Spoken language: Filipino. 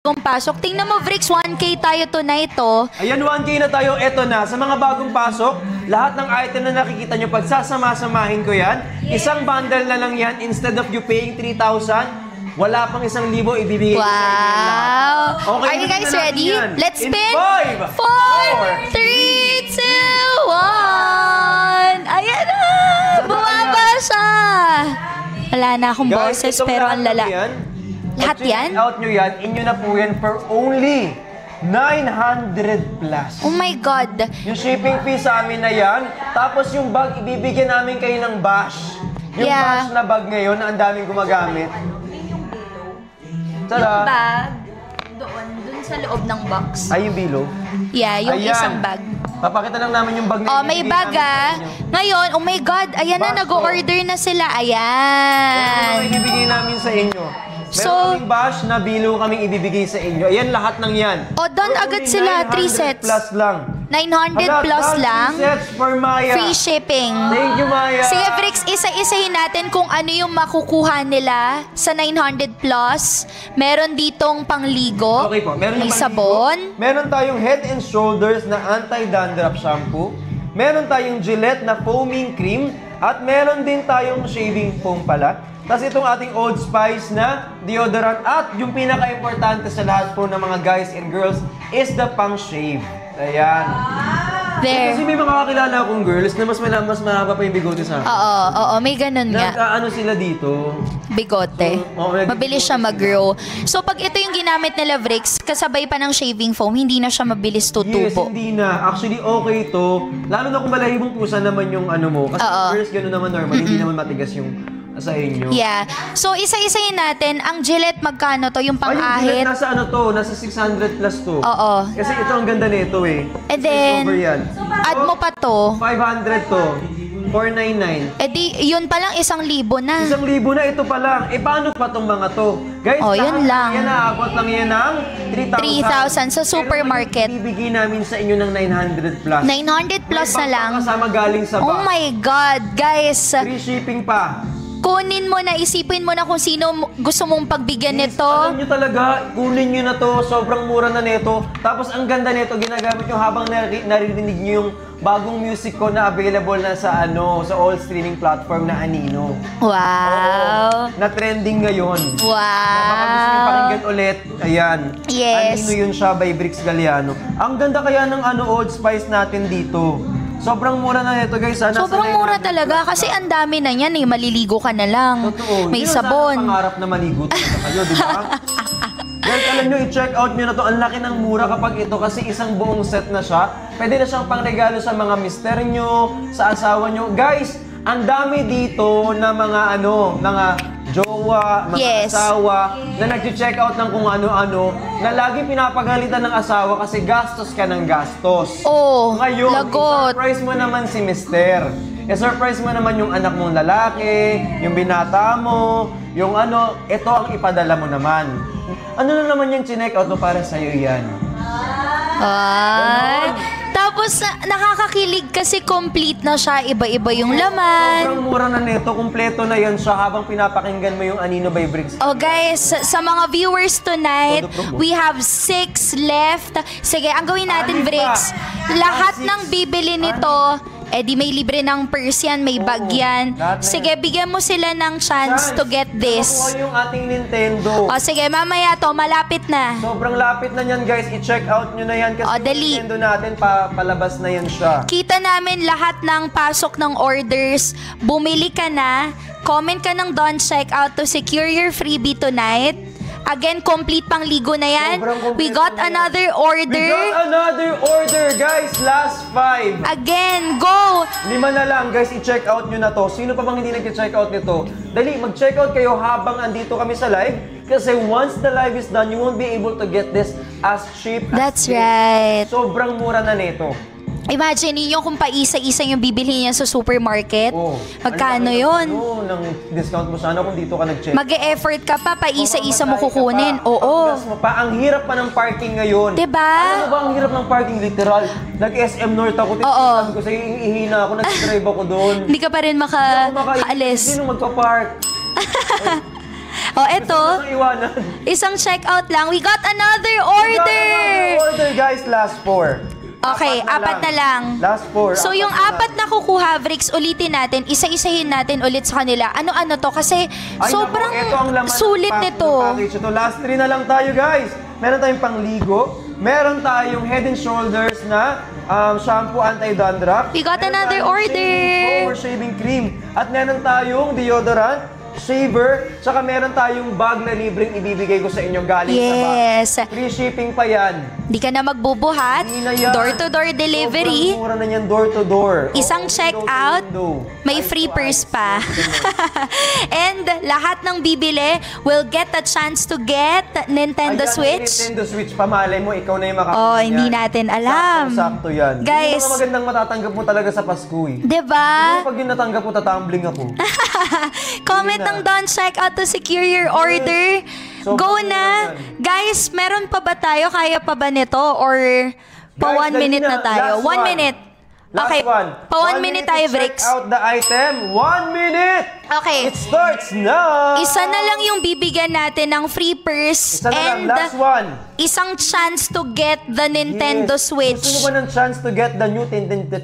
Bagong pasok. Tingnan mo, Vrix, 1K tayo tonight, oh. Ayan, 1K na tayo. Eto na. Sa mga bagong pasok, lahat ng item na nakikita nyo, pagsasama-samahin ko yan. Isang bundle na lang yan. Instead of you paying 3,000, wala pang 1,000 ibibigay ko sa inyo Wow! Okay, Are you guys ready? yan. Let's In spin! 5, 4, 3, 2, 1! Ayan na! Bumaba siya! Wala na akong boses, pero ang lala. Lahat yan? Check out nyo yan. Inyo na po yan for only 900 plus. Oh my God! Yung shipping fee sa amin na yan. Tapos yung bag, ibibigyan namin kayo ng bash. Yung bash na bag ngayon na ang daming gumagamit. Yung bag, doon sa loob ng box. Ay, yung below? Yeah, yung Ayan. isang bag. Papakita lang namin yung bag na Oh, may bag ah. Ngayon, oh my God, ayan na, nag-order na sila. Ayan. Ano ibibigay namin sa inyo? Meron kaming bash na below kaming ibibigay sa inyo. Ayan, lahat ng yan. Oh, doon agad sila, 3 sets. 900 plus lang. 900 plus lang. 3 sets for Maya. Free shipping. Thank you, Maya. Sige, Vrix, isa-isahin natin kung ano yung makukuha nila sa 900 plus. Meron ditong pangligo. Okay po. Meron may yung sabon. Meron tayong Head and Shoulders na anti-dandruff shampoo. Meron tayong Gillette na foaming cream. At meron din tayong shaving foam pala. Tapos itong ating Old Spice na deodorant. At yung pinaka-importante sa lahat po ng mga guys and girls is the pang-shave. Ayan. There. Kasi may mga kakilala akong girls na mas mahaba pa yung bigote sa akin. Oo, may ganun nga. Nag-ano sila dito? Bigote. Mabilis siya mag-grow. So, pag ito yung ginamit nila, Vrix, kasabay pa ng shaving foam, hindi na siya mabilis Yes, tutubo. hindi na. Actually, okay to. Lalo na kung balahibong pusa naman yung ano mo. Kasi girls, gano'n naman normal. Hindi naman matigas yung sa inyo. Yeah. So, isa-isahin natin. Ang Gillette, magkano to? Yung pang-ahit? Yung nasa ano to? Nasa 600 plus to. Oo. Kasi ito ang ganda nito eh. And then, over yan. add mo pa to. 500 to. 499. Eh di, yun pa lang 1,000 na. 1,000 na ito pa lang. Eh paano pa tong mga to? Guys, yun lang. Yan naabot lang yan ng 3,000 sa supermarket. Pero ibibigay namin sa inyo ng 900 plus. 900 plus na lang. Kasama galing sa Oh box. my God, guys. Free shipping pa. Kunin mo na, isipin mo na kung sino gusto mong pagbigyan nito. Alam nyo talaga, kunin nyo na to. Sobrang mura na nito. Tapos ang ganda nito, ginagamit nyo habang naririnig nyo yung bagong music ko na available na sa sa all streaming platform na Anino. Wow. Na trending ngayon. Wow. Baka gusto nyo pakinggan ulit. Ayan. Yes. Anino yun siya by Brix Galliano. Ang ganda kaya ng Old Spice natin dito. Sobrang mura na nito, guys. Sobrang mura talaga kasi ang dami na yan eh. Maliligo ka na lang. Totoo. May Yun sabon. Sana pangarap na maligo talaga kayo, di ba? Guys, alam nyo, i-check out nyo na to. Ang laki ng mura kapag ito kasi isang buong set na siya. Pwede na siyang pangregalo sa mga mister nyo, sa asawa nyo. Guys, ang dami dito na mga mga jowa, mga asawa, na nag-check out ng kung ano-ano, na laging pinapagalitan ng asawa kasi gastos ka ng gastos. Oh, ngayon, lagot. i-surprise mo naman si mister. I-surprise mo naman yung anak mong lalaki, yung binata mo, yung ito ang ipadala mo naman. Ano na naman yung chinek out mo para sa'yo yan? Ay. Tapos, nakakakilig kasi complete na siya. Iba-iba yung laman. Sobrang mura na nito. Kumpleto na yan siya habang pinapakinggan mo yung Anino by Brix. Oh guys, sa mga viewers tonight, we have 6 left. Sige, ang gawin natin, Brix, lahat ng bibili nito, di may libre ng purse yan, may bag yan. Sige, bigyan mo sila ng chance to get this. Nakuha yung ating Nintendo. O sige, mamaya to, malapit na. Sobrang lapit na yan, guys. I-check out nyo na yan kasi yung dali. Nintendo natin, palabas na yan siya. Kita namin lahat ng pasok ng orders. Bumili ka na. Comment ka ng don't check out to secure your freebie tonight. Again, complete pang ligo na yan. We got another order. We got another order, guys. Last 5. Again, go! 5 na lang, guys. I-check out nyo na to. Sino pa bang hindi nag-check out nito? Dali, mag-check out kayo habang andito kami sa live. Kasi once the live is done, you won't be able to get this as cheap as That's this. right. Sobrang mura na nito. Imagine niyo kung paisa-isa yung bibili niya sa supermarket. Magkano yun? Ng discount mo sana kung dito ka nag-check. Mag-e-effort ka pa, paisa-isa mo kukunin. Oo. Ang hirap pa ng parking ngayon. Diba? Ano ba ang hirap ng parking? Literal. Nag-SM North ako. Sabi ko sa'yo, ihina ako, nag-drive ako doon. Hindi ka pa rin makaalis. Sino magpa-park? O, eto, Gusto ko iwanan. isang checkout lang. We got another We got order! another order, guys. Last 4. Okay, apat na lang. Last 4. So, yung apat na kukuha, Vrix, ulitin natin. Isa-isahin natin ulit sa kanila. Ano-ano to? Kasi sobrang sulit nito. Package ito. Last 3 na lang tayo, guys. Meron tayong pangligo. Meron tayong Head and Shoulders na shampoo anti-dandruff. We got Meron another tayong order. shaving cream. At meron tayong deodorant, shaver, tsaka meron tayong bag na libreng ibibigay ko sa inyo galing Yes. sa box. Free shipping pa yan. Di ka na magbubuhat. Hindi na yan. Door-to-door delivery. Sobrang mura na yan, door-to-door. Isang check-out, may free purse pa. And lahat ng bibili will get a chance to get Nintendo Switch. Nintendo Switch, pamalay mo, ikaw na yung makakain Oh, yan. hindi natin alam. Sakto yan. Guys. Yung mga magandang matatanggap mo talaga sa Pasko eh. Diba? Pag yung natanggap mo, tatumbling ako. Comment ng Don't Check Out to secure your order. So, Go paano na. yan? Guys, meron pa ba tayo? Kaya pa ba nito? Or pa Guys, 1 minute dali na tayo? Last 1 minute. Last Okay, one. pa 1 minute tayo, to Vrix. check out the item. 1 minute! Okay. It starts now! Isa na lang yung bibigyan natin ng free purse Isa na lang, and last one. isang chance to get the Nintendo Yes. Switch. Gusto mo ba ng chance to get the new Nintendo